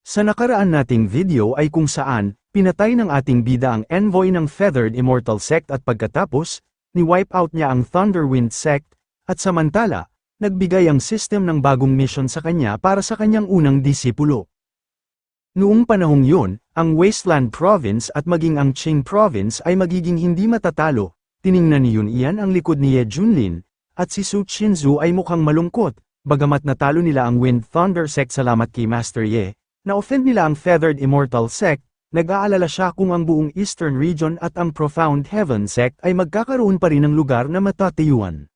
Sa nakaraan nating video ay kung saan, pinatay ng ating bida ang envoy ng Feathered Immortal Sect at pagkatapos, ni-wipe out niya ang Thunderwind Sect, at samantala, nagbigay ang system ng bagong mission sa kanya para sa kanyang unang disipulo. Noong panahong yun, ang Wasteland Province at maging ang Qing Province ay magiging hindi matatalo. Tiningnan ni Yun Ian ang likod ni Ye Junlin, at si Su Qinzu ay mukhang malungkot, bagamat natalo nila ang Wind Thunder Sect salamat kay Master Ye. Na-offend nila ang Feathered Immortal Sect, nag-aalala siya kung ang buong Eastern Region at ang Profound Heaven Sect ay magkakaroon pa rin ng lugar na matatayuan.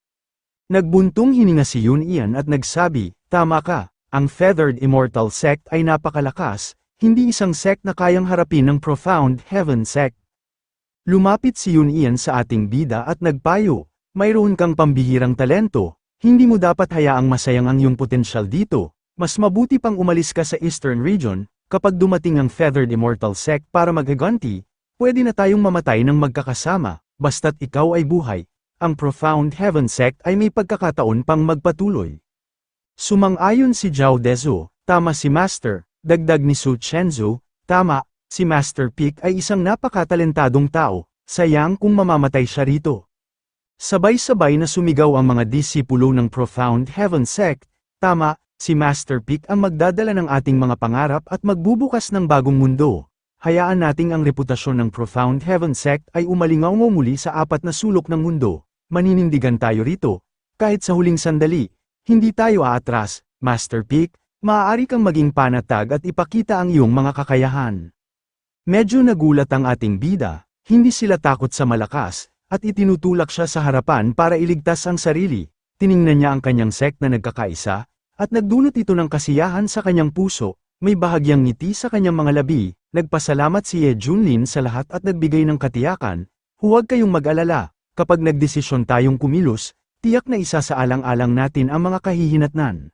Nagbuntong hininga si Yun Ian at nagsabi, "Tama ka, ang Feathered Immortal Sect ay napakalakas, hindi isang sect na kayang harapin ng Profound Heaven Sect." Lumapit si Yun Ian sa ating bida at nagpayo, "Mayroon kang pambihirang talento, hindi mo dapat hayaang masayang ang iyong potensyal dito. Mas mabuti pang umalis ka sa Eastern Region, kapag dumating ang Feathered Immortal Sect para maghaganti, pwede na tayong mamatay ng magkakasama, basta't ikaw ay buhay. Ang Profound Heaven Sect ay may pagkakataon pang magpatuloy." Sumang-ayon si Zhao Dezu, "Tama si Master." Dagdag ni Su Chenzu, "Tama, si Master Peak ay isang napakatalentadong tao, sayang kung mamamatay siya rito." Sabay-sabay na sumigaw ang mga disipulo ng Profound Heaven Sect, "Tama, si Master Peak ang magdadala ng ating mga pangarap at magbubukas ng bagong mundo. Hayaan nating ang reputasyon ng Profound Heaven Sect ay umalingaw muli sa apat na sulok ng mundo. Maninindigan tayo rito. Kahit sa huling sandali, hindi tayo aatras, Master Peak, maaari kang maging panatag at ipakita ang iyong mga kakayahan." Medyo nagulat ang ating bida, hindi sila takot sa malakas, at itinutulak siya sa harapan para iligtas ang sarili. Tiningnan niya ang kanyang sect na nagkakaisa, at nagdulot ito ng kasiyahan sa kanyang puso, may bahagyang ngiti sa kanyang mga labi. Nagpasalamat si Ye Junlin sa lahat at nagbigay ng katiyakan, "Huwag kayong mag-alala, kapag nagdesisyon tayong kumilos, tiyak na isa sa alang-alang natin ang mga kahihinatnan."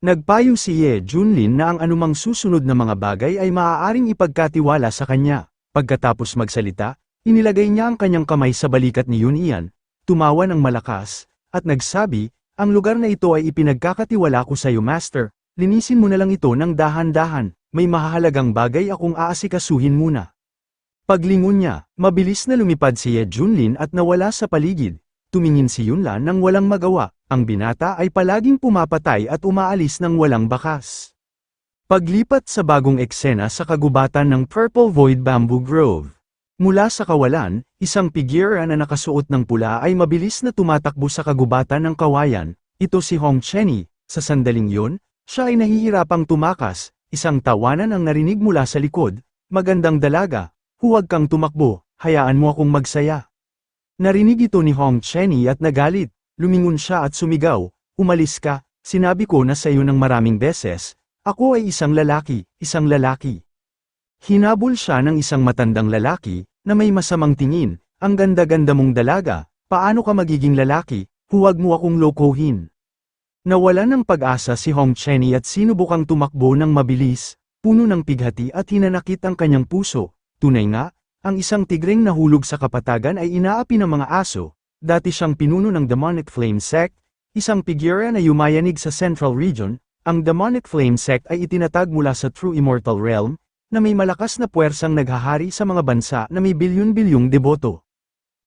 Nagpayo si Ye Junlin na ang anumang susunod na mga bagay ay maaaring ipagkatiwala sa kanya. Pagkatapos magsalita, inilagay niya ang kanyang kamay sa balikat ni Yun Ian, tumawa ng malakas, at nagsabi, "Ang lugar na ito ay ipinagkakatiwala ko sa iyo, Master. Linisin mo na lang ito ng dahan-dahan, may mahahalagang bagay akong aasikasuhin muna." Paglingon niya, mabilis na lumipad si Ye Junlin at nawala sa paligid. Tumingin si Yunlan nang walang magawa, ang binata ay palaging pumapatay at umaalis ng walang bakas. Paglipat sa bagong eksena sa kagubatan ng Purple Void Bamboo Grove. Mula sa kawalan, isang figura na nakasuot ng pula ay mabilis na tumatakbo sa kagubatan ng kawayan. Ito si Hong Chenny. Sa sandaling yun, siya ay nahihirapang tumakas, isang tawanan ang narinig mula sa likod, "Magandang dalaga, huwag kang tumakbo, hayaan mo akong magsaya." Narinig ito ni Hong Chenny at nagalit, lumingon siya at sumigaw, "Umalis ka, sinabi ko na sa iyo ng maraming beses, ako ay isang lalaki, isang lalaki." Hinabol siya ng isang matandang lalaki, na may masamang tingin, "Ang ganda-ganda mong dalaga, paano ka magiging lalaki, huwag mo akong lokohin." Nawalan ng pag-asa si Hong Chenny at sinubukang tumakbo ng mabilis, puno ng pighati at hinanakit ang kanyang puso. Tunay nga, ang isang tigreng nahulog sa kapatagan ay inaapi ng mga aso. Dati siyang pinuno ng Demonic Flame Sect, isang figura na yumayanig sa Central Region. Ang Demonic Flame Sect ay itinatag mula sa True Immortal Realm, na may malakas na puwersang naghahari sa mga bansa na may bilyon-bilyong deboto.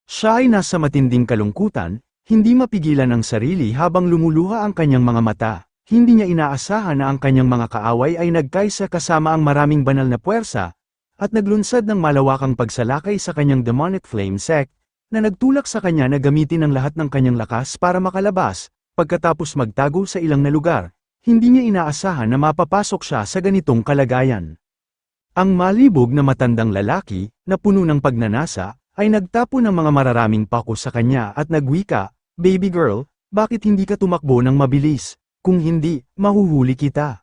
Siya ay nasa matinding kalungkutan, hindi mapigilan ang sarili habang lumuluha ang kanyang mga mata. Hindi niya inaasahan na ang kanyang mga kaaway ay nagkaisa kasama ang maraming banal na puwersa, at naglunsad ng malawakang pagsalakay sa kanyang Demonic Flame Sect, na nagtulak sa kanya na gamitin ang lahat ng kanyang lakas para makalabas. Pagkatapos magtago sa ilang na lugar, hindi niya inaasahan na mapapasok siya sa ganitong kalagayan. Ang malibog na matandang lalaki, na puno ng pagnanasa, ay nagtapo ng mga mararaming pako sa kanya at nagwika, "Baby girl, bakit hindi ka tumakbo ng mabilis? Kung hindi, mahuhuli kita."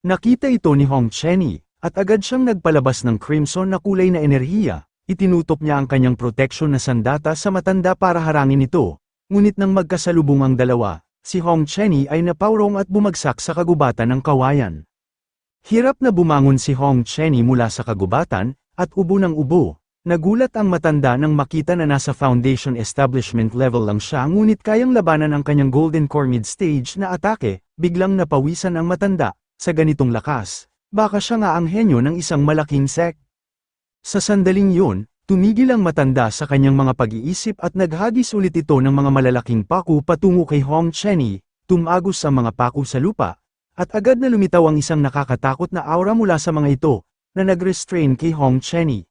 Nakita ito ni Hong Chenny, at agad siyang nagpalabas ng crimson na kulay na enerhiya. Itinutop niya ang kanyang proteksyon na sandata sa matanda para harangin ito. Ngunit nang magkasalubong ang dalawa, si Hong Chenny ay napawrong at bumagsak sa kagubatan ng kawayan. Hirap na bumangon si Hong Chenny mula sa kagubatan, at ubo ng ubo. Nagulat ang matanda nang makita na nasa foundation establishment level lang siya ngunit kayang labanan ang kanyang Golden Core mid-stage na atake. Biglang napawisan ang matanda, sa ganitong lakas, baka siya nga ang henyo ng isang malaking sect. Sa sandaling yun, tumigil ang matanda sa kanyang mga pag-iisip at naghagis ulit ito ng mga malalaking paku patungo kay Hong Chenny, tumagos ang mga paku sa lupa, at agad na lumitaw ang isang nakakatakot na aura mula sa mga ito, na nag-restrain kay Hong Chenny.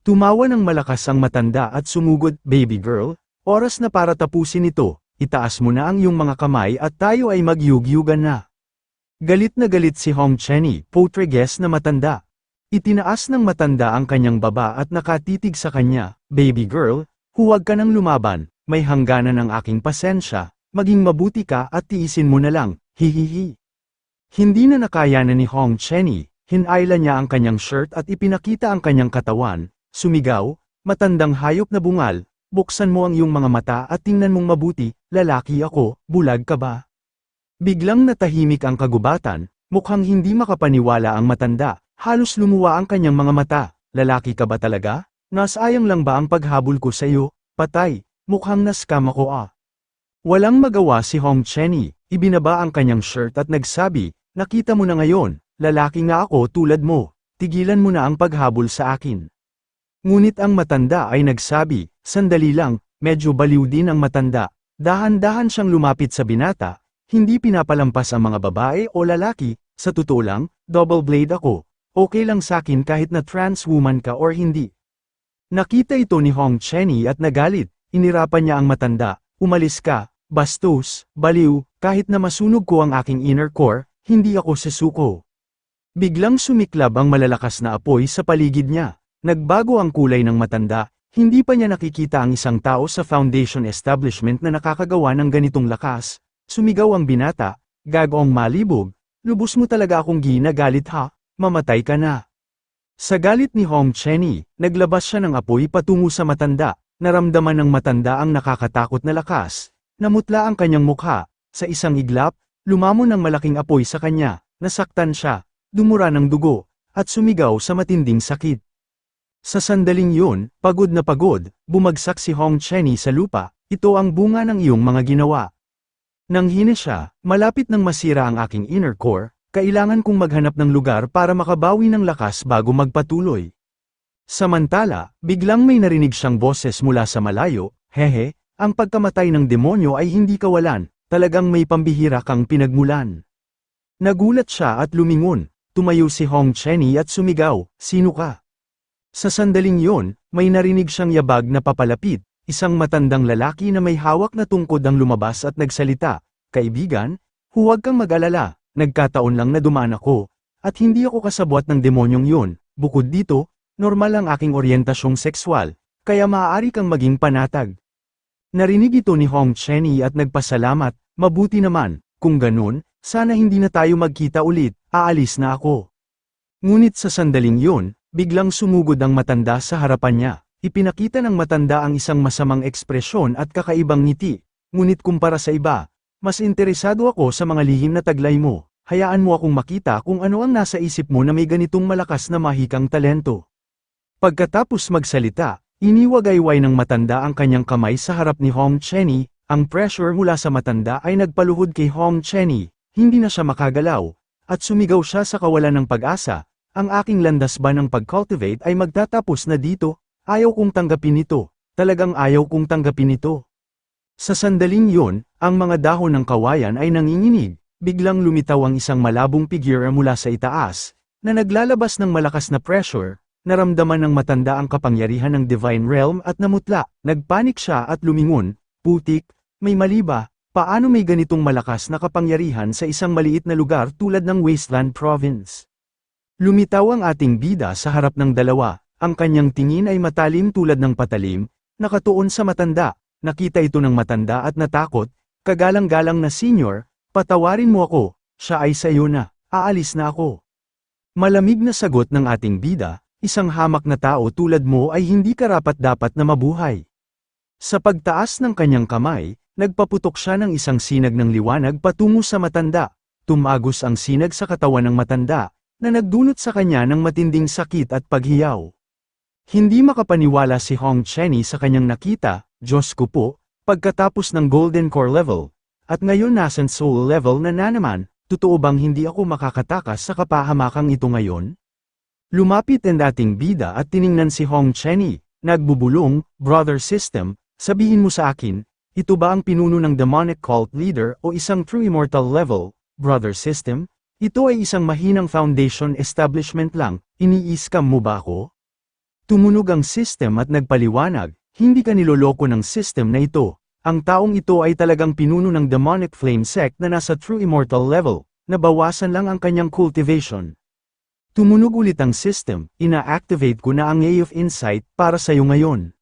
Tumawa ng malakas ang matanda at sumugod, "Baby girl, oras na para tapusin ito, itaas mo na ang iyong mga kamay at tayo ay magyugyugan na." Galit na galit si Hong Chenny, poltergeist na matanda. Itinaas ng matanda ang kanyang baba at nakatitig sa kanya, "Baby girl, huwag ka nang lumaban, may hangganan ang aking pasensya, maging mabuti ka at tiisin mo na lang, hihihi." Hindi na nakayanan ni Hong Chenny, hinayla niya ang kanyang shirt at ipinakita ang kanyang katawan, sumigaw, "Matandang hayop na bungal, buksan mo ang iyong mga mata at tingnan mong mabuti, lalaki ako, bulag ka ba?" Biglang natahimik ang kagubatan, mukhang hindi makapaniwala ang matanda, halos lumuwa ang kanyang mga mata, "Lalaki ka ba talaga? Nasayang lang ba ang paghabol ko sa iyo? Patay, mukhang naskam ako ah." Walang magawa si Hong Chenny, ibinaba ang kanyang shirt at nagsabi, "Nakita mo na ngayon, lalaki nga ako tulad mo, tigilan mo na ang paghabol sa akin." Ngunit ang matanda ay nagsabi, "Sandali lang," medyo baliw din ang matanda, dahan-dahan siyang lumapit sa binata, "Hindi pinapalampas ang mga babae o lalaki, sa totoo lang, double blade ako, okay lang sakin kahit na trans woman ka or hindi." Nakita ito ni Hong Chenny at nagalit, inirapan niya ang matanda, "Umalis ka, bastos, baliw, kahit na masunog ko ang aking inner core, hindi ako susuko." Biglang sumiklab ang malalakas na apoy sa paligid niya. Nagbago ang kulay ng matanda, hindi pa niya nakikita ang isang tao sa foundation establishment na nakakagawa ng ganitong lakas. Sumigaw ang binata, "Gagong malibog, lubos mo talaga akong ginagalit ha, mamatay ka na." Sa galit ni Hong Chenny, naglabas siya ng apoy patungo sa matanda, naramdaman ng matanda ang nakakatakot na lakas. Namutla ang kanyang mukha, sa isang iglap, lumamon ng malaking apoy sa kanya, nasaktan siya, dumura ng dugo, at sumigaw sa matinding sakit. Sa sandaling yun, pagod na pagod, bumagsak si Hong Chenny sa lupa, "Ito ang bunga ng iyong mga ginawa." Nanghina siya, "Malapit nang masira ang aking inner core, kailangan kong maghanap ng lugar para makabawi ng lakas bago magpatuloy." Samantala, biglang may narinig siyang boses mula sa malayo, "Hehe, ang pagkamatay ng demonyo ay hindi kawalan, talagang may pambihira kang pinagmulan." Nagulat siya at lumingon, tumayo si Hong Chenny at sumigaw, "Sino ka?" Sa sandaling yon, may narinig siyang yabag na papalapit, isang matandang lalaki na may hawak na tungkod ang lumabas at nagsalita, "Kaibigan, huwag kang mag-alala, nagkataon lang na dumaan ako, at hindi ako kasabwat ng demonyong yun, bukod dito, normal ang aking oryentasyong sexual, kaya maaari kang maging panatag." Narinig ito ni Hong Chenny at nagpasalamat, "Mabuti naman, kung ganun, sana hindi na tayo magkita ulit, aalis na ako." Ngunit sa sandaling yun, biglang sumugod ang matanda sa harapan niya. Ipinakita ng matanda ang isang masamang ekspresyon at kakaibang ngiti. "Ngunit kumpara sa iba, mas interesado ako sa mga lihim na taglay mo. Hayaan mo akong makita kung ano ang nasa isip mo na may ganitong malakas na mahikang talento." Pagkatapos magsalita, iniwagayway ng matanda ang kanyang kamay sa harap ni Hong Chenny. Ang pressure mula sa matanda ay nagpaluhod kay Hong Chenny, hindi na siya makagalaw, at sumigaw siya sa kawalan ng pag-asa, "Ang aking landas ba ng pag-cultivate ay magtatapos na dito? Ayaw kong tanggapin ito, talagang ayaw kong tanggapin ito." Sa sandaling yun, ang mga dahon ng kawayan ay nanginginig, biglang lumitaw ang isang malabong figure mula sa itaas, na naglalabas ng malakas na pressure. Naramdaman ng matanda ang kapangyarihan ng Divine Realm at namutla, nagpanik siya at lumingon, "Putik, may mali ba? Paano may ganitong malakas na kapangyarihan sa isang maliit na lugar tulad ng Wasteland Province?" Lumitaw ang ating bida sa harap ng dalawa, ang kanyang tingin ay matalim tulad ng patalim, nakatuon sa matanda, nakita ito ng matanda at natakot, "Kagalang-galang na senior, patawarin mo ako, siya ay sayo na, aalis na ako." Malamig na sagot ng ating bida, "Isang hamak na tao tulad mo ay hindi karapat-dapat na mabuhay." Sa pagtaas ng kanyang kamay, nagpaputok siya ng isang sinag ng liwanag patungo sa matanda, tumagos ang sinag sa katawan ng matanda, na nagdulot sa kanya ng matinding sakit at paghiyaw. Hindi makapaniwala si Hong Chenny sa kanyang nakita, "Diyos ko po, pagkatapos ng Golden Core level, at ngayon nasan Soul level na naman, totoo bang hindi ako makakatakas sa kapahamakang ito ngayon? Lumapit ang dating bida at tiningnan si Hong Chenny, nagbubulong, brother system, sabihin mo sa akin, ito ba ang pinuno ng demonic cult leader o isang true immortal level, brother system? Ito ay isang mahinang foundation establishment lang, iniiskam mo ba ako? Tumunog ang system at nagpaliwanag, hindi ka niloloko ng system na ito. Ang taong ito ay talagang pinuno ng demonic flame sect na nasa true immortal level, nabawasan lang ang kanyang cultivation. Tumunog ulit ang system, ina-activate ko na ang Ray of Insight para sa'yo ngayon.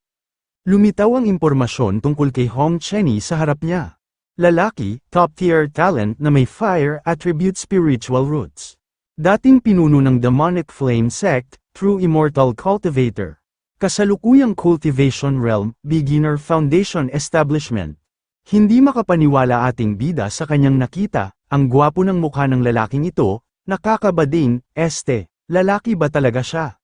Lumitaw ang impormasyon tungkol kay Hong Chenny sa harap niya. Lalaki, top-tier talent na may fire attribute spiritual roots. Dating pinuno ng demonic flame sect, true immortal cultivator. Kasalukuyang cultivation realm, beginner foundation establishment. Hindi makapaniwala ating bida sa kanyang nakita, ang gwapo ng mukha ng lalaking ito, nakakabading, lalaki ba talaga siya?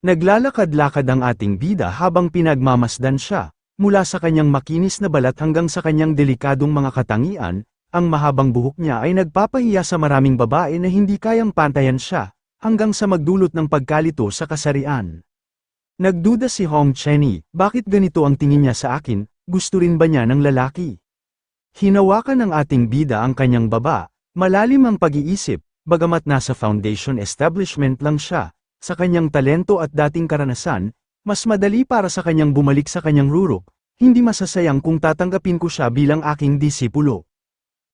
Naglalakad-lakad ang ating bida habang pinagmamasdan siya, mula sa kanyang makinis na balat hanggang sa kanyang delikadong mga katangian, ang mahabang buhok niya ay nagpapahiya sa maraming babae na hindi kayang pantayan siya, hanggang sa magdulot ng pagkalito sa kasarian. Nagduda si Hong Chenny, bakit ganito ang tingin niya sa akin, gusto rin ba niya ng lalaki? Hinawakan ng ating bida ang kanyang baba, malalim ang pag-iisip, bagamat nasa foundation establishment lang siya, sa kanyang talento at dating karanasan, mas madali para sa kanyang bumalik sa kanyang rurok, hindi masasayang kung tatanggapin ko siya bilang aking disipulo.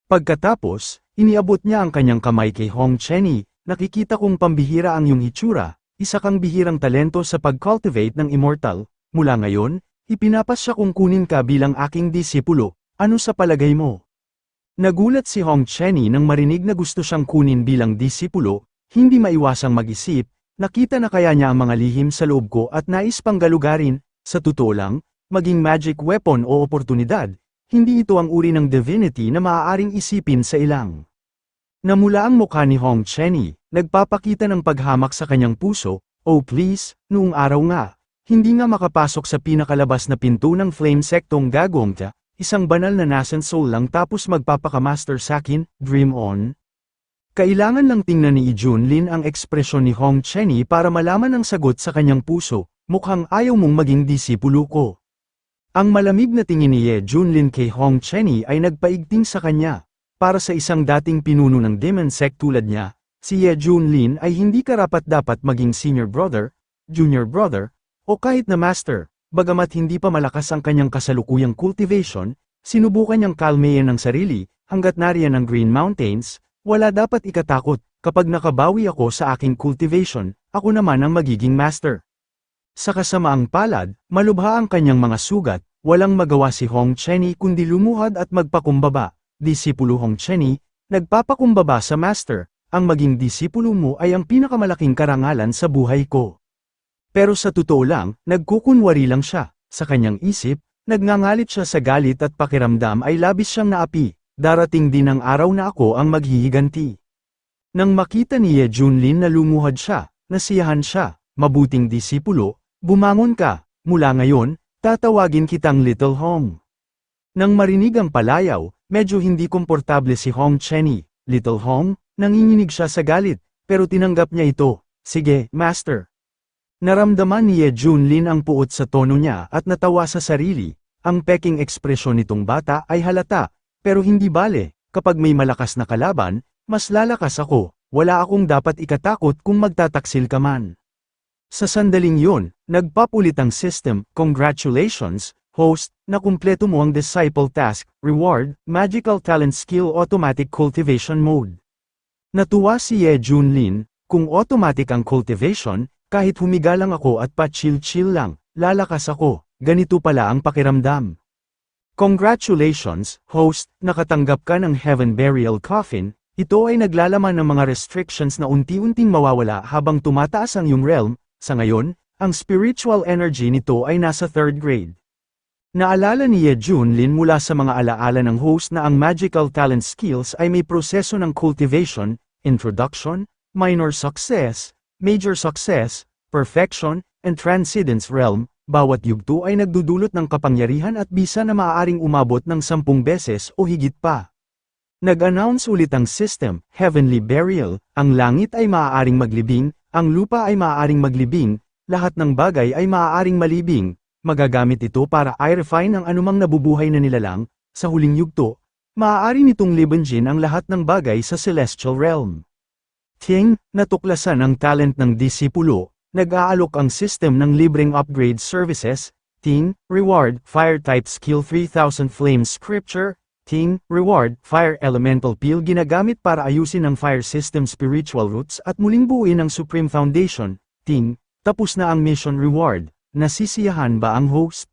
Pagkatapos, iniabot niya ang kanyang kamay kay Hong Chenny, nakikita kong pambihira ang iyong hitsura. Isa kang bihirang talento sa pag-cultivate ng immortal, mula ngayon, ipinapasya kong kunin ka bilang aking disipulo, ano sa palagay mo? Nagulat si Hong Chenny nang marinig na gusto siyang kunin bilang disipulo, hindi maiwasang mag-isip, nakita na kaya niya ang mga lihim sa loob ko at nais pang galugarin, sa totoo lang, maging magic weapon o oportunidad, hindi ito ang uri ng divinity na maaaring isipin sa ilang. Namula ang mukha ni Hong Chenny, nagpapakita ng paghamak sa kanyang puso, oh please, noong araw nga, hindi nga makapasok sa pinakalabas na pinto ng flame sectong gagongta, isang banal na nascent soul lang tapos magpapakamaster sakin, dream on. Kailangan lang tingnan ni Junlin ang ekspresyon ni Hong Chenny para malaman ang sagot sa kanyang puso, mukhang ayaw mong maging disipulo ko. Ang malamig na tingin ni Junlin kay Hong Chenny ay nagpaigting sa kanya. Para sa isang dating pinuno ng demon sect tulad niya, si Ye Junlin ay hindi karapat-dapat maging senior brother, junior brother, o kahit na master. Bagamat hindi pa malakas ang kanyang kasalukuyang cultivation, sinubukan niyang kalmayan ang sarili, hanggat nariyan ang Green Mountains, wala dapat ikatakot, kapag nakabawi ako sa aking cultivation, ako naman ang magiging master. Sa kasamaang palad, malubha ang kanyang mga sugat, walang magawa si Hong Chenny kundi lumuhad at magpakumbaba. Disipulo Hong Chenny, nagpapakumbaba sa master, ang maging disipulo mo ay ang pinakamalaking karangalan sa buhay ko. Pero sa totoo lang, nagkukunwari lang siya, sa kanyang isip, nagngangalit siya sa galit at pakiramdam ay labis siyang naapi, darating din ang araw na ako ang maghihiganti. Nang makita ni Ye Junlin na lumuhad siya, nasiyahan siya, mabuting disipulo, bumangon ka, mula ngayon, tatawagin kitang Little Hong. Nang marinig ang palayaw, medyo hindi komportable si Hong Chenny, Little Hong, nanginginig siya sa galit, pero tinanggap niya ito, sige, master. Naramdaman ni Ye Junlin ang puot sa tono niya at natawa sa sarili, ang peking ekspresyon nitong bata ay halata, pero hindi bale, kapag may malakas na kalaban, mas lalakas ako, wala akong dapat ikatakot kung magtataksil ka man. Sa sandaling yun, nagpapulit ang system, congratulations, host, na kumpleto mo ang disciple task, reward, magical talent skill automatic cultivation mode. Natuwa si Ye Junlin, kung automatic ang cultivation, kahit humiga lang ako at pa-chill-chill lang, lalakas ako, ganito pala ang pakiramdam. Congratulations, host, nakatanggap ka ng Heaven Burial Coffin, ito ay naglalaman ng mga restrictions na unti-unting mawawala habang tumataas ang iyong realm, sa ngayon, ang spiritual energy nito ay nasa 3rd grade. Naalala ni Ye Junlin mula sa mga alaala ng host na ang magical talent skills ay may proseso ng cultivation, introduction, minor success, major success, perfection, and transcendence realm, bawat yugto ay nagdudulot ng kapangyarihan at bisa na maaaring umabot ng 10 beses o higit pa. Nag-announce ulit ang system, Heavenly Burial, ang langit ay maaaring maglibing, ang lupa ay maaaring maglibing, lahat ng bagay ay maaaring malibing, magagamit ito para i-refine ang anumang nabubuhay na nilalang, sa huling yugto, maaari nitong libangin ang lahat ng bagay sa celestial realm. Ting, natuklasan ang talent ng disipulo, nag-aalok ang system ng libreng upgrade services, Ting, Reward, Fire Type Skill 3000 Flame Scripture, Ting, Reward, Fire Elemental Peel ginagamit para ayusin ang fire system spiritual roots at muling buuin ang Supreme Foundation, Ting, tapos na ang mission reward, nasisiyahan ba ang host?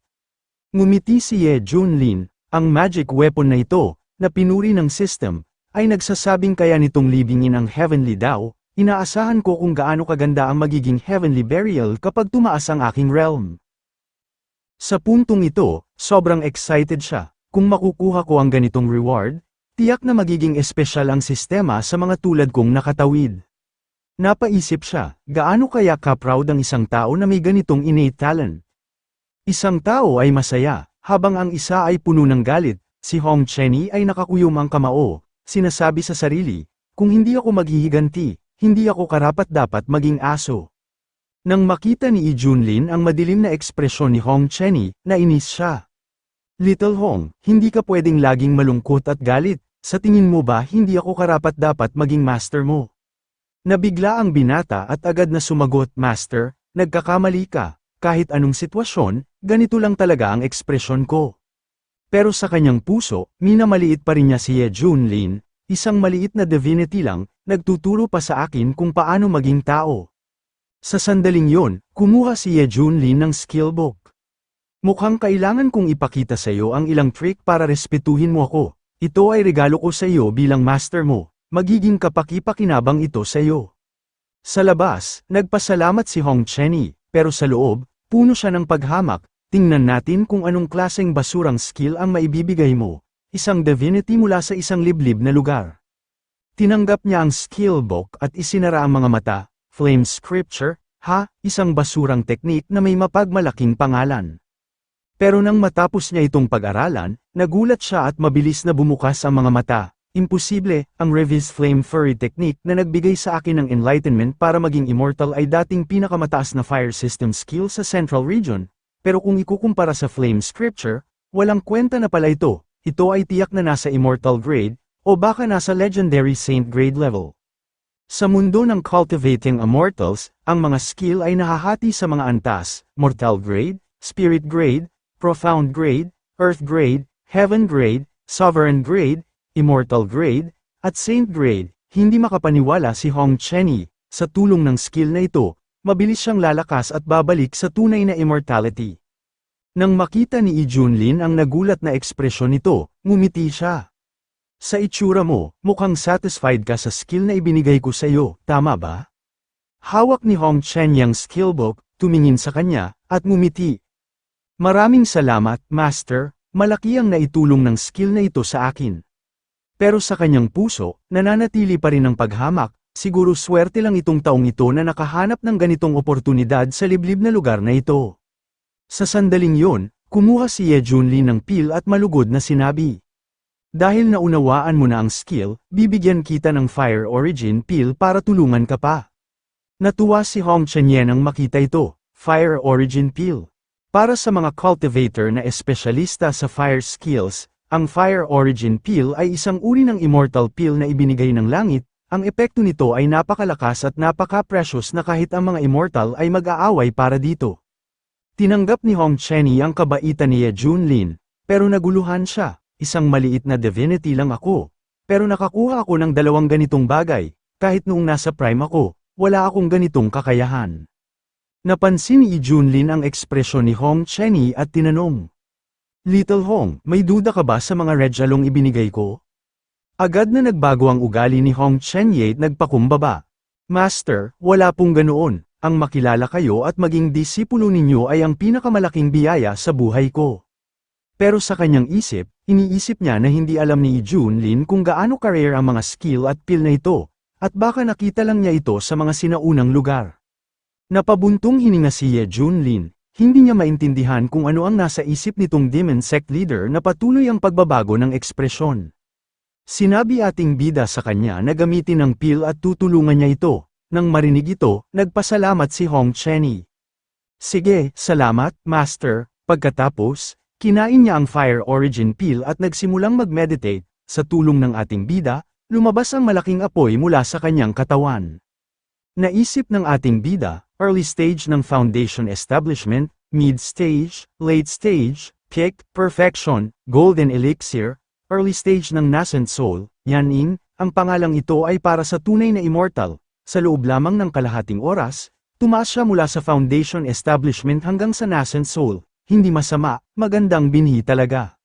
Ngumiti si Ye Junlin, ang magic weapon na ito, na pinuri ng system, ay nagsasabing kaya nitong libingin ang Heavenly Dao, inaasahan ko kung gaano kaganda ang magiging Heavenly Burial kapag tumaas ang aking realm. Sa puntong ito, sobrang excited siya. Kung makukuha ko ang ganitong reward, tiyak na magiging espesyal ang sistema sa mga tulad kong nakatawid. Napaisip siya, gaano kaya ka-proud ang isang tao na may ganitong innate talent? Isang tao ay masaya, habang ang isa ay puno ng galit, si Hong Chenny ay nakakuyom ang kamao, sinasabi sa sarili, kung hindi ako maghihiganti, hindi ako karapat-dapat maging aso. Nang makita ni Yi Junlin ang madilim na ekspresyon ni Hong Chenny, nainis siya. Little Hong, hindi ka pwedeng laging malungkot at galit, sa tingin mo ba hindi ako karapat-dapat maging master mo? Nabigla ang binata at agad na sumagot, Master, nagkakamali ka, kahit anong sitwasyon, ganito lang talaga ang ekspresyon ko. Pero sa kanyang puso, minamaliit pa rin niya si Ye Junlin, isang maliit na divinity lang, nagtuturo pa sa akin kung paano maging tao. Sa sandaling yon, kumuha si Ye Junlin ng skill book. Mukhang kailangan kong ipakita sa iyo ang ilang trick para respetuhin mo ako. Ito ay regalo ko sa iyo bilang master mo, magiging kapaki-pakinabang ito sa iyo. Sa labas, nagpasalamat si Hong Chenny, pero sa loob, puno siya ng paghamak. Tingnan natin kung anong klaseng basurang skill ang maibibigay mo, isang divinity mula sa isang liblib na lugar. Tinanggap niya ang skill book at isinara ang mga mata, Flame Scripture, isang basurang teknik na may mapagmalaking pangalan. Pero nang matapos niya itong pag-aralan, nagulat siya at mabilis na bumukas ang mga mata. Imposible, ang Revis Flame Fury technique na nagbigay sa akin ng enlightenment para maging immortal ay dating pinakamataas na fire system skill sa Central Region. Pero kung ikukumpara sa Flame Scripture, walang kwenta na pala ito. Ito ay tiyak na nasa immortal grade, o baka nasa legendary saint grade level. Sa mundo ng cultivating immortals, ang mga skill ay nahahati sa mga antas, mortal grade, spirit grade, profound grade, earth grade, heaven grade, sovereign grade, immortal grade, at saint grade. Hindi makapaniwala si Hong Chenny, sa tulong ng skill na ito, mabilis siyang lalakas at babalik sa tunay na immortality. Nang makita ni Yi Junlin ang nagulat na ekspresyon nito, ngumiti siya. Sa itsura mo, mukhang satisfied ka sa skill na ibinigay ko sa iyo, tama ba? Hawak ni Hong Chenny ang skill book, tumingin sa kanya, at ngumiti. Maraming salamat, Master, malaki ang naitulong ng skill na ito sa akin. Pero sa kanyang puso, nananatili pa rin ang paghamak, siguro swerte lang itong taong ito na nakahanap ng ganitong oportunidad sa liblib na lugar na ito. Sa sandaling yon, kumuha si Ye Junlin ng peel at malugod na sinabi. Dahil naunawaan mo na ang skill, bibigyan kita ng Fire Origin Peel para tulungan ka pa. Natuwa si Hong Chenny nang makita ito, Fire Origin Peel. Para sa mga cultivator na espesyalista sa fire skills, ang Fire Origin Peel ay isang uri ng immortal peel na ibinigay ng langit. Ang epekto nito ay napakalakas at napaka-precious na kahit ang mga immortal ay mag-aaway para dito. Tinanggap ni Hong Chenny ang kabaitan ni Ye Junlin, pero naguluhan siya, isang maliit na divinity lang ako. Pero nakakuha ako ng dalawang ganitong bagay, kahit noong nasa prime ako, wala akong ganitong kakayahan. Napansin ni Yi Junlin ang ekspresyon ni Hong Chenny at tinanong. Little Hong, may duda ka ba sa mga regalong ibinigay ko? Agad na nagbago ang ugali ni Hong Chenny at nagpakumbaba. Master, wala pong ganoon, ang makilala kayo at maging disipulo ninyo ay ang pinakamalaking biyaya sa buhay ko. Pero sa kanyang isip, iniisip niya na hindi alam ni Yi Junlin kung gaano ka-rare ang mga skill at peel na ito, at baka nakita lang niya ito sa mga sinaunang lugar. Napabuntong hininga si Ye Junlin, hindi niya maintindihan kung ano ang nasa isip nitong demon sect leader na patuloy ang pagbabago ng ekspresyon. Sinabi ating bida sa kanya na gamitin ang pil at tutulungan niya ito. Nang marinig ito, nagpasalamat si Hong Chenny. Sige, salamat, Master. Pagkatapos, kinain niya ang Fire Origin Peel at nagsimulang mag-meditate. Sa tulong ng ating bida, lumabas ang malaking apoy mula sa kanyang katawan. Naisip ng ating bida, early stage ng foundation establishment, mid stage, late stage, peak, perfection, golden elixir, early stage ng nascent soul, yanin, ang pangalang ito ay para sa tunay na immortal. Sa loob lamang ng kalahating oras, tumaas siya mula sa foundation establishment hanggang sa nascent soul. Hindi masama, magandang binhi talaga.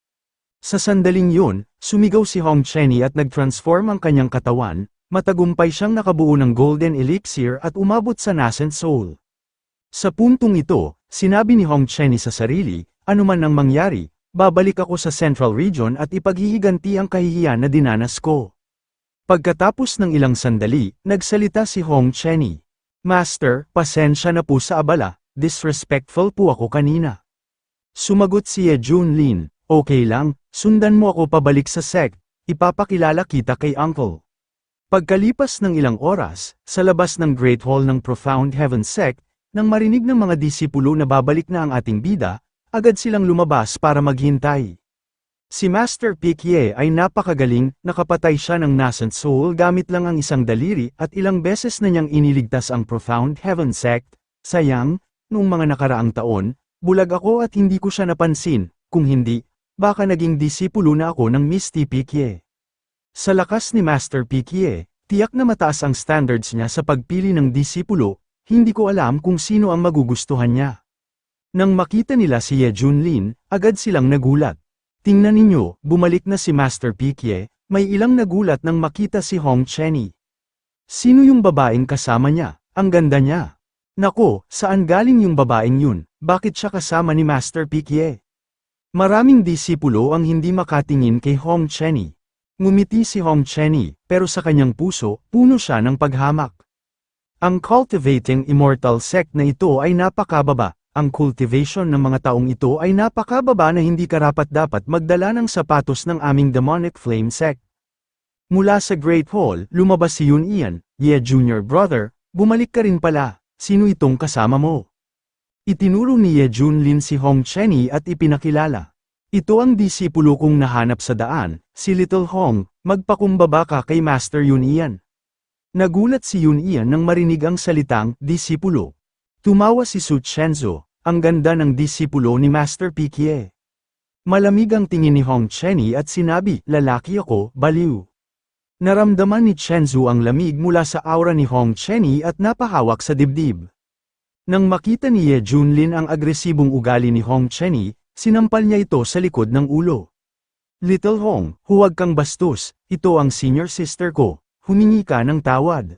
Sa sandaling yun, sumigaw si Hong Chenny at nag-transform ang kanyang katawan, matagumpay siyang nakabuo ng golden elixir at umabot sa nascent soul. Sa puntong ito, sinabi ni Hong Chenny sa sarili, anuman ang mangyari, babalik ako sa Central Region at ipaghihiganti ang kahihiyan na dinanas ko. Pagkatapos ng ilang sandali, nagsalita si Hong Chenny. Master, pasensya na po sa abala, disrespectful po ako kanina. Sumagot si Ye Junlin, okay lang, sundan mo ako pabalik sa sect, ipapakilala kita kay Uncle. Pagkalipas ng ilang oras, sa labas ng Great Hall ng Profound Heaven Sect, nang marinig ng mga disipulo na babalik na ang ating bida, agad silang lumabas para maghintay. Si Master Piquie ay napakagaling, nakapatay siya ng nascent soul gamit lang ang isang daliri at ilang beses na niyang iniligtas ang Profound Heaven Sect. Sayang, noong mga nakaraang taon, bulag ako at hindi ko siya napansin, kung hindi, baka naging disipulo na ako ng Misty Piquie. Sa lakas ni Master Piquie, tiyak na mataas ang standards niya sa pagpili ng disipulo, hindi ko alam kung sino ang magugustuhan niya. Nang makita nila si Ye Junlin, agad silang nagulat. Tingnan ninyo, bumalik na si Master Piquie, may ilang nagulat nang makita si Hong Chenny. Sino yung babaeng kasama niya? Ang ganda niya. Nako, saan galing yung babaeng yun? Bakit siya kasama ni Master Piquie? Maraming disipulo ang hindi makatingin kay Hong Chenny. Ngumiti si Hong Chenny, pero sa kanyang puso, puno siya ng paghamak. Ang cultivating immortal sect na ito ay napakababa. Ang cultivation ng mga taong ito ay napakababa na hindi karapat-dapat magdala ng sapatos ng aming demonic flame sect. Mula sa Great Hall, lumabas si Yun Ian, Ye Junior Brother, bumalik ka rin pala, sino itong kasama mo? Itinuro ni Ye Junlin si Hong Chenny at ipinakilala. Ito ang disipulo kong nahanap sa daan, si Little Hong, magpakumbaba ka kay Master Yun Ian. Nagulat si Yun Ian nang marinig ang salitang disipulo. Tumawa si Su Chenzo. Ang ganda ng disipulo ni Master Piquie. Malamig ang tingin ni Hong Chenny at sinabi, lalaki ako, baliw. Naramdaman ni Chenzo ang lamig mula sa aura ni Hong Chenny at napahawak sa dibdib. Nang makita ni Ye Junlin ang agresibong ugali ni Hong Chenny, sinampal niya ito sa likod ng ulo. Little Hong, huwag kang bastos, ito ang senior sister ko, humingi ka ng tawad.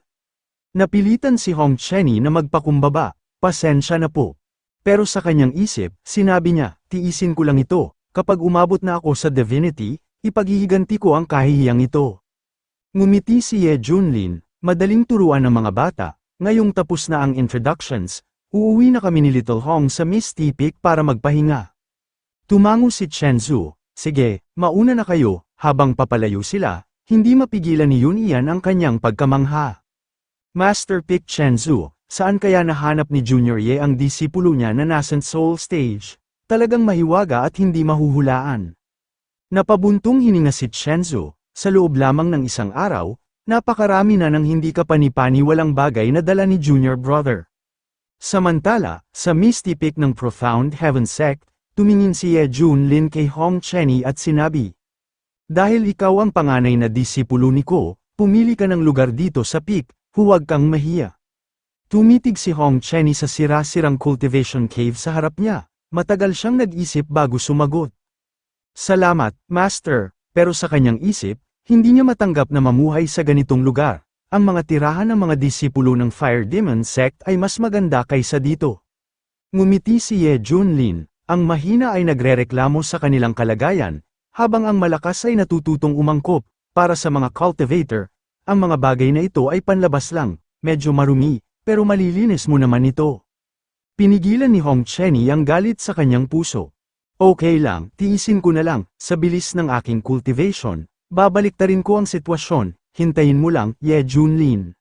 Napilitan si Hong Chenny na magpakumbaba, pasensya na po. Pero sa kanyang isip, sinabi niya, tiisin ko lang ito, kapag umabot na ako sa divinity, ipaghihiganti ko ang kahihiyang ito. Ngumiti si Ye Junlin, madaling turuan ng mga bata, ngayong tapos na ang introductions, uuwi na kami ni Little Hong sa Misty Peak para magpahinga. Tumango si Chenzo, sige, mauna na kayo, habang papalayo sila, hindi mapigilan ni Yun Ian ang kanyang pagkamangha. Master Pick Chenzo. Saan kaya nahanap ni Junior Ye ang disipulo niya na nascent soul stage? Talagang mahiwaga at hindi mahuhulaan. Napabuntong hininga si Chenzo, sa loob lamang ng isang araw, napakarami na ng hindi kapani-paniwalang bagay na dala ni Junior Brother. Samantala, sa Misty Peak ng Profound Heaven Sect, tumingin si Ye Junlin kay Hong Chenny at sinabi, dahil ikaw ang panganay na disipulo ni Ko, pumili ka ng lugar dito sa peak, huwag kang mahiya. Tumitig si Hong Chenny sa sira-sirang cultivation cave sa harap niya, matagal siyang nag-isip bago sumagot. Salamat, Master, pero sa kanyang isip, hindi niya matanggap na mamuhay sa ganitong lugar. Ang mga tirahan ng mga disipulo ng Fire Demon Sect ay mas maganda kaysa dito. Ngumiti si Ye Junlin, ang mahina ay nagrereklamo sa kanilang kalagayan, habang ang malakas ay natututong umangkop. Para sa mga cultivator, ang mga bagay na ito ay panlabas lang, medyo marumi. Pero malilinis mo naman ito. Pinigilan ni Hong Chenny ang galit sa kanyang puso. Okay lang, tiisin ko na lang, sa bilis ng aking cultivation, Babaliktarin ko ang sitwasyon, hintayin mo lang, Ye Junlin.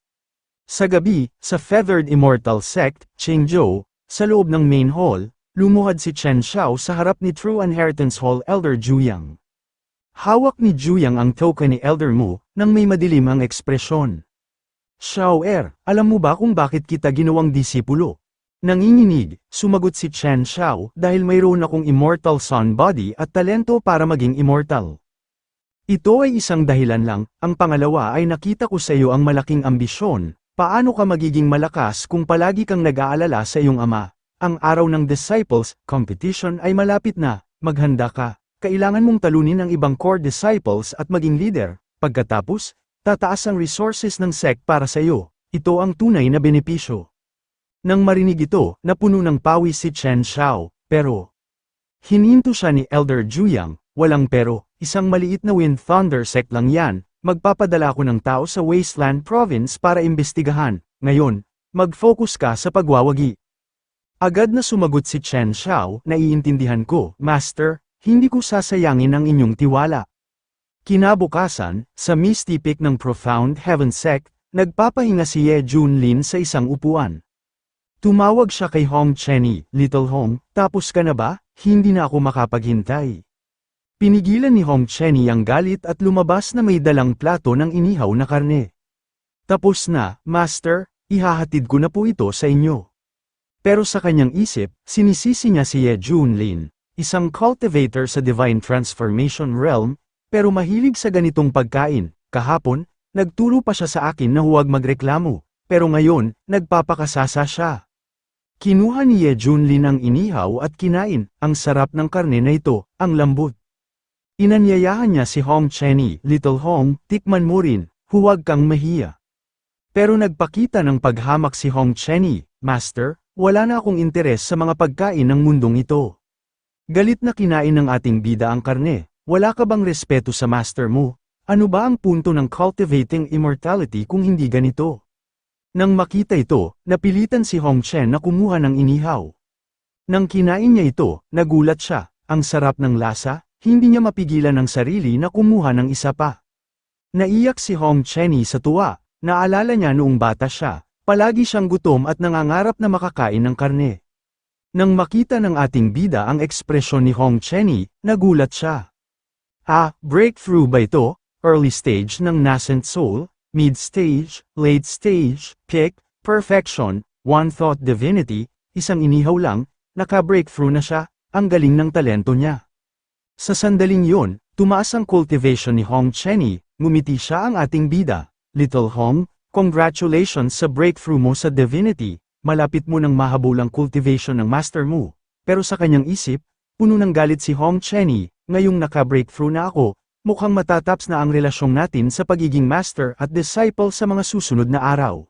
Sa gabi, sa Feathered Immortal Sect, Qingzhou, sa loob ng main hall, lumuhad si Chen Xiao sa harap ni True Inheritance Hall Elder Juyang. Hawak ni Juyang ang token ni Elder Mu, nang may madilim ang ekspresyon. Xiao alam mo ba kung bakit kita ginawang disipulo? Nanginginig, sumagot si Chen Xiao dahil mayroon akong immortal sun body at talento para maging immortal. Ito ay isang dahilan lang, ang pangalawa ay nakita ko sa iyo ang malaking ambisyon, paano ka magiging malakas kung palagi kang nag-aalala sa iyong ama. Ang araw ng disciples, competition ay malapit na, maghanda ka, kailangan mong talunin ang ibang core disciples at maging leader, pagkatapos, tataas ang resources ng sect para sa iyo, ito ang tunay na benepisyo. Nang marinig ito, napuno ng pawis si Chen Xiao, pero hininto siya ni Elder Juyang, walang pero, isang maliit na Wind Thunder sect lang yan, magpapadala ko ng tao sa Wasteland Province para imbestigahan, ngayon, mag-focus ka sa pagwawagi. Agad na sumagot si Chen Xiao, naiintindihan ko, Master, hindi ko sasayangin ang inyong tiwala. Kinabukasan, sa Misty Peak ng Profound Heaven Sect, nagpapahinga si Ye Junlin sa isang upuan. Tumawag siya kay Hong Chenny, Little Hong, tapos ka na ba? Hindi na ako makapaghintay. Pinigilan ni Hong Chenny ang galit at lumabas na may dalang plato ng inihaw na karne. Tapos na, Master, ihahatid ko na po ito sa inyo. Pero sa kanyang isip, sinisisi niya si Ye Junlin, isang cultivator sa Divine Transformation Realm, pero mahilig sa ganitong pagkain. Kahapon, nagturo pa siya sa akin na huwag magreklamo, pero ngayon, nagpapakasasa siya. Kinuha ni Ye Junlin ang inihaw at kinain, ang sarap ng karne na ito, ang lambot. Inanyayahan niya si Hong Chenny, Little Hong, tikman mo rin, huwag kang mahiya. Pero nagpakita ng paghamak si Hong Chenny, Master, wala na akong interes sa mga pagkain ng mundong ito. Galit na kinain ng ating bida ang karne, wala ka bang respeto sa master mo? Ano ba ang punto ng cultivating immortality kung hindi ganito? Nang makita ito, napilitan si Hong Chen na kumuha ng inihaw. Nang kinain niya ito, nagulat siya, ang sarap ng lasa, hindi niya mapigilan ang sarili na kumuha ng isa pa. Naiyak si Hong Chenny sa tuwa, naalala niya noong bata siya, palagi siyang gutom at nangangarap na makakain ng karne. Nang makita ng ating bida ang ekspresyon ni Hong Chenny, nagulat siya. Breakthrough ba ito? Early stage ng nascent soul? Mid-stage, late-stage, peak, perfection, one-thought divinity, isang inihaw lang, naka-breakthrough na siya, ang galing ng talento niya. Sa sandaling yon, tumaas ang cultivation ni Hong Chenny, ngumiti siya ang ating bida. Little Hong, congratulations sa breakthrough mo sa divinity, malapit mo ng mahabulang cultivation ng master mo. Pero sa kanyang isip, puno ng galit si Hong Chenny, ngayong naka-breakthrough na ako, mukhang matataps na ang relasyong natin sa pagiging master at disciple sa mga susunod na araw.